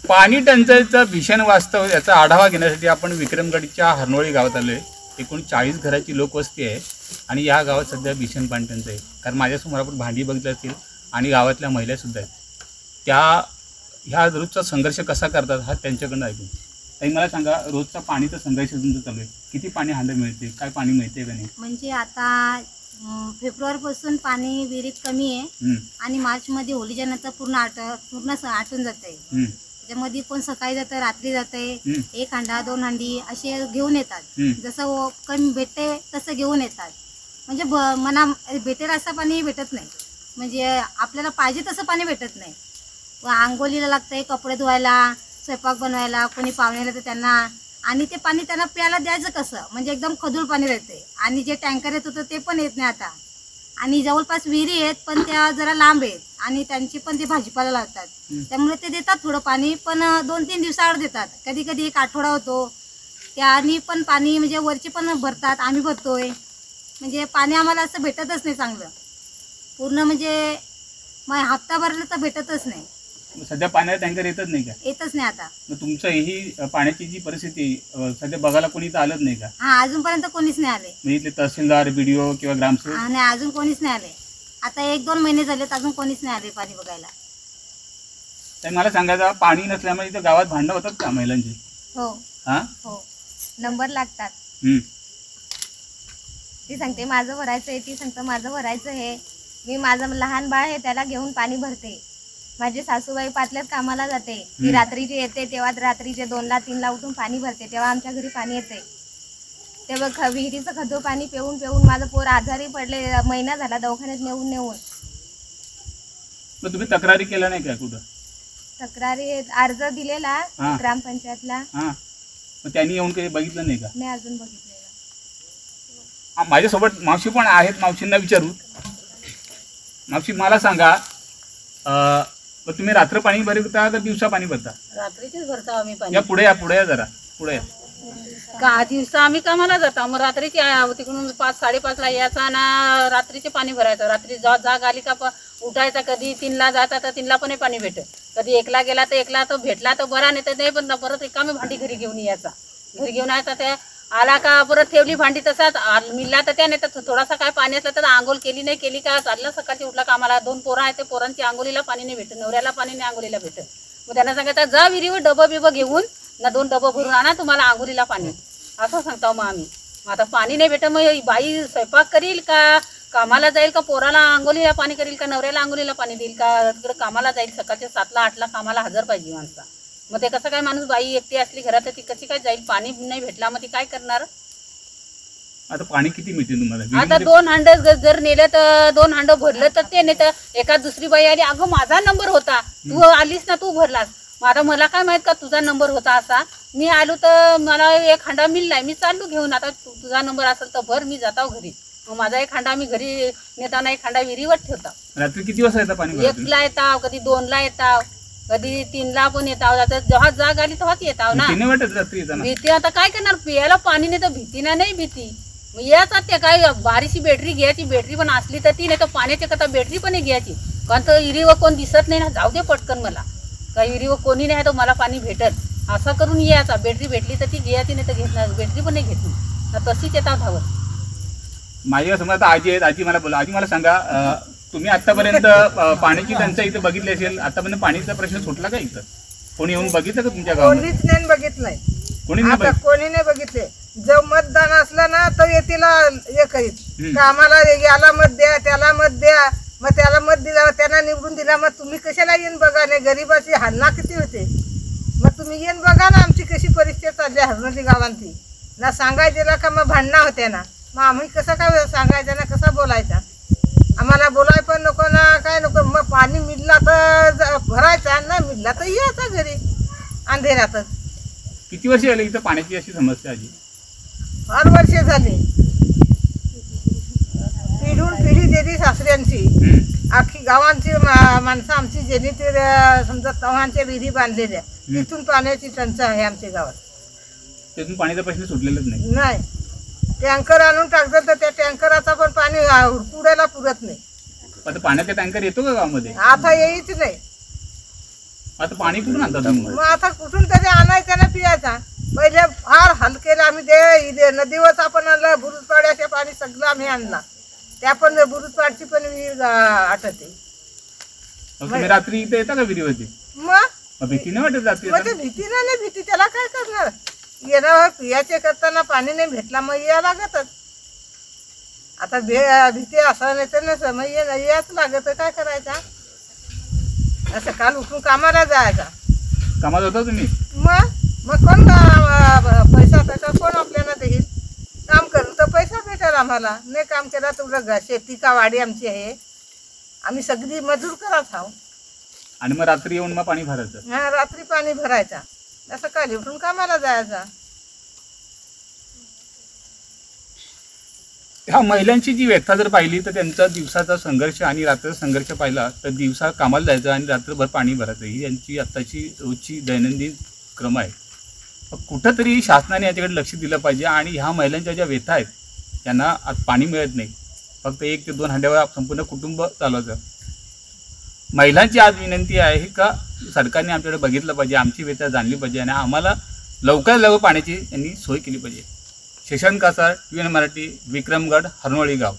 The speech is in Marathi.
पाणी टंचाईचा भीषण वास्तव याचा आढावा घेण्यासाठी आपण विक्रमगडच्या हरनोळी गावात आलो आहे. एकूण 40 घराची लोकवस्ती आहे आणि या गावात सध्या भीषण पाणी टंचाई आहे. कारण माझ्यासमोर आपण भांडी बघितली असतील आणि गावातल्या महिलासुद्धा आहेत. त्या ह्या रोजचा संघर्ष कसा करतात हा त्यांच्याकडून ऐकून. ताई मला सांगा, रोजचा पाणीचा संघर्ष तुमचा चालू आहे, किती पाणी हांडा मिळते, काय पाणी मिळते का नाही? म्हणजे आता फेब्रुवारीपासून पाणी विहिरीत कमी आहे आणि मार्चमध्ये होळीच्या नंतर पूर्ण आटून जाते. त्याच्यामध्ये कोण सकाळी जातं, रात्री जाते, 1 हांडा 2 हांडी असे घेऊन येतात. जसं कमी भेटते तसं घेऊन येतात. म्हणजे मना भेटेल असं पाणी भेटत नाही. म्हणजे आपल्याला पाहिजे तसं पाणी भेटत नाही. आंघोळीला लागतंय, कपडे धुवायला, स्वयंपाक बनवायला, कोणी पाहुण्याला तर त्यांना, आणि ते पाणी त्यांना प्यायला द्यायचं कसं, म्हणजे एकदम खदूळ पाणी राहते. आणि जे टँकर येत होतं ते पण येत नाही आता. आणि जवळपास विहिरी आहेत पण त्या जरा लांब आहेत आणि त्यांची पण ते भाजीपाला लावतात. त्यामुळे ते देतात थोडं पाणी, पण 2-3 दिवसावर देतात. कधी कधी 1 आठवडा होतो. त्यानी पण पाणी म्हणजे वरची पण भरतात, आम्ही भरतोय. म्हणजे पाणी आम्हाला असं भेटतच नाही चांगलं पूर्ण. म्हणजे मग हप्ता भरला तर भेटतच नाही. सध्या पाण्याचा टँकर येतच नाही का? येतच नाही आता. मग तुमचं ही पाण्याची जी परिस्थिती सध्या बघायला कोणी तर आलंच नाही का? हा, अजूनपर्यंत कोणीच नाही आले. म्हणजे इथले तहसीलदार, BDO किंवा ग्रामसेवक? नाही, अजून कोणीच नाही आले. आता 1-2 महिने झालेत, अजून कोणीच नाही आले पाणी बघायला. तर मला सांगायचं, पाणी नसल्यामुळे इथं गावात भांडणं होतात का महिलांची? हो. हा हो, नंबर लागतात. ती सांगते माझं भरायचं आहे, ती सांगतं माझं भरायचं आहे. मी माझं लहान बाळ आहे त्याला घेऊन पाणी भरते. माझी सासूबाई पातल्यात कामाला जाते, ती रात्रीची येते, तेव्हा रात्रीचे 2ला-3ला उठून पाणी भरते, तेव्हा आमच्या घरी पाणी येते. तेव्हा विहिरीचं खदूळ पाणी पिऊन पिऊन माझं पोर आजारी पडले, महिना झाला दवाखान्यात नेऊन. मग तुम्ही तक्रारी केल्या नाही का कुठं? तक्रारी अर्ज दिलेला ग्रामपंचायतला. मग त्यांनी येऊन काही बघितलं नाही का? नाही, अजून बघितलेलं. माझ्यासोबत मावशी पण आहेत, मावशींना विचारू. मावशी मला सांगा, मग तुम्ही रात्र पाणी भरता का दिवसा पाणी भरता? रात्रीचीच भरतो आम्ही पाणी. या पुढे या जरा पुढे या. का दिवसा आम्ही कामाला जातो, मग रात्रीची तिकडून 5-5:30ला यायचा ना रात्रीचे पाणी भरायचं. रात्री जाग आली का उठायचा. कधी 3ला जाता तर 3ला पण पाणी भेटत. कधी 1ला गेला तर 1ला तर भेटला तर बरा, नाही तर नाही. पण परत रिकामी भांडी घरी घेऊन यायचा. घरी घेऊन यायचा, ते आला का परत ठेवली भांडी तसाच मिळला तर त्या, नाही तर थोडासा काय पाणी असलं तर आंघोळ केली नाही केली का चाललं. सकाळची उठला कामाला, 2 पोरं आहेत, ते पोरांची आंघोळीला पाणी नाही भेटत, नवऱ्याला पाणी नाही आंघोळीला भेटत. मग त्यांना सांगायचं जा विहिरीवर डबं बिबं घेऊन ना 2 डबं भरून आणा, तुम्हाला आंघोळीला पाणी, असं सांगतो मग आम्ही. मग आता पाणी नाही भेटत, मग बाई स्वयंपाक करील का, कामाला जाईल का, पोराला आंघोळीला पाणी करील का, नवऱ्याला आंघोळीला पाणी देईल का, तिकडे कामाला जाईल. सकाळच्या 7ला-8ला कामाला हजर पाहिजे माणसा. मग ते कसं काय, माणूस बाई एकटी असली घरात तर ती कशी काय जाईल? पाणी नाही भेटला मग ती काय करणार? आता पाणी किती मिळते तुम्हाला? आता 2 हांड जर नेलं तर 2 हांड भरलं तर ते, नाही तर एका दुसरी बाई आली, अगं माझा नंबर होता, तू आलीस ना, तू भरलास. मग आता मला काय माहित का तुझा नंबर होता असा. मी आलो तर मला 1 हांडा मिळलाय, मी चाललो घेऊन. आता तुझा नंबर असेल तर भर, मी जाताव घरी. मग माझा 1 हांडा मी घरी नेताना 1 हांडा विहिरीवर ठेवता. रात्री किती वाजता येतं पाणी? 1ला येताव, कधी 2ला येताव, कधी 3ला पण येताव. आता जेव्हा जाग आली तेव्हाच येताव ना. भीती आता काय करणार, पियाला पाणी नाही तर भीती नाही भीती. याचा ते काय बारीशी बॅटरी घ्यायची, बॅटरी पण असली तर ती, नाही तर पाण्याच्या कथा बॅटरी पण घ्यायची. कारण तर विहिरीवर कोण दिसत नाही ना, जाऊ दे पटकन मला, काही विहिरीवर कोणी नाही तर मला पाणी भेटत, असं करून यायचा. बॅटरी भेटली तर ती घ्यायची, नाही तर घेतणार, बॅटरी पण नाही घेतली, तशीच येतात धावत. माझ्या समोर आता आजी आहेत. आजी मला बोला, आजी मला सांगा, तुम्ही आतापर्यंत पाण्याची टंचाई इथं बघितली असेल, आतापर्यंत पाणीचा प्रश्न सुटला का इथं? कोणी येऊन बघितलं का तुमच्या गावात? कोणीच नाही बघितलंय. कोणी नाही बघितले. जर मतदान असलं ना तर येतीला हे करीत कामाला, याला मत द्या, त्याला मत द्या. मग त्याला मत दिला, त्यांना निवडून दिला, मग तुम्ही कशाला येऊन बघा? नाही, गरीबाची हालना किती होते. मग तुम्ही येऊन बघा ना आमची कशी परिस्थिती चालली हरनोली गावांची. ना सांगायला का मग भांडणं होते ना, मग आम्ही कसं काय सांगायचं ना, कसं बोलायचं? आम्हाला बोलाय पण नको ना, काय नको. मग पाणी मिळला तर भरायचा, नाही मिळला तर यायचा घरी अंधेरातच. किती वर्ष झाली इथं पाण्याची अशी समस्या? आजी 8 वर्षे झाली, पिढून पिढी गेली सासऱ्यांची. अख्खी गावांची माणसं आमची ज्यांनी ते समजा तव्हांच्या विहिरी बांधलेल्या, तिथून पाण्याची टंचाई आहे आमच्या गावात. तिथून पाण्याचा प्रश्न सुटलेलाच नाही. टँकर आणून टाकतात तर त्या टँकराचा पण पाणी पुरायला पुरत नाही. आता पाण्याचा टँकर येतो का गावामध्ये? आता येईच नाही. आता पाणी कुठून आणता तुम्ही? मग आता कुठून तरी आणायचा ना पियाचा. पहिले फार हलकेला आम्ही इथे नदीवर आपण आणलं, बुरुजपाड्याचे पाणी सगळं आम्ही आणला. त्या पण बुरुजपाडची पण विहीर आटते. मग तुम्ही रात्री इथे येता का विहिरीवरती? मग भीती नाही वाटत रात्री? मग ते भीती नाही भीती, त्याला काय करणार. येणार पियाचे करताना पाणी नाही भेटला मग या लागतच. आता भीती असं नाही तर नसं मग याच लागत, काय करायचा. असं काल उठून कामाला जायचा. कामाला होता तुम्ही? मग कोण पैसा त्याचा कोण आपल्याला देईल. काम करून तर पैसा भेटेल आम्हाला. नाही काम केला तर शेती का वाडी आमची आहे, आम्ही सगळी मजूर करत आहोत. आणि मग रात्री येऊन मग पाणी भरायचं? हा, रात्री पाणी भरायचा, असं काली उठून कामाला जायचा. ह्या महिलांची जी व्यथा जर पाहिली तर त्यांचा दिवसाचा संघर्ष आणि रात्रीचा संघर्ष पाहिला तर दिवसा कामाला जायचं आणि रात्रभर पाणी भरायचं ही यांची आत्ताची रोजची दैनंदिन क्रम आहे. कुठंतरी शासनाने याच्याकडे लक्ष दिलं पाहिजे आणि ह्या महिलांच्या ज्या व्यथा आहेत त्यांना पाणी मिळत नाही, फक्त 1 ते 2 हांड्यावर संपूर्ण कुटुंब चालवायचं. महिलांची आज विनंती आहे का सरकारने आमच्याकडे बघितलं पाहिजे, आमची व्यथा जाणली पाहिजे आणि आम्हाला लवकरात लवकर पाण्याची त्यांनी सोय केली पाहिजे. शशांक कासार, TVN मराठी, विक्रमगड, हरनोळी गाव.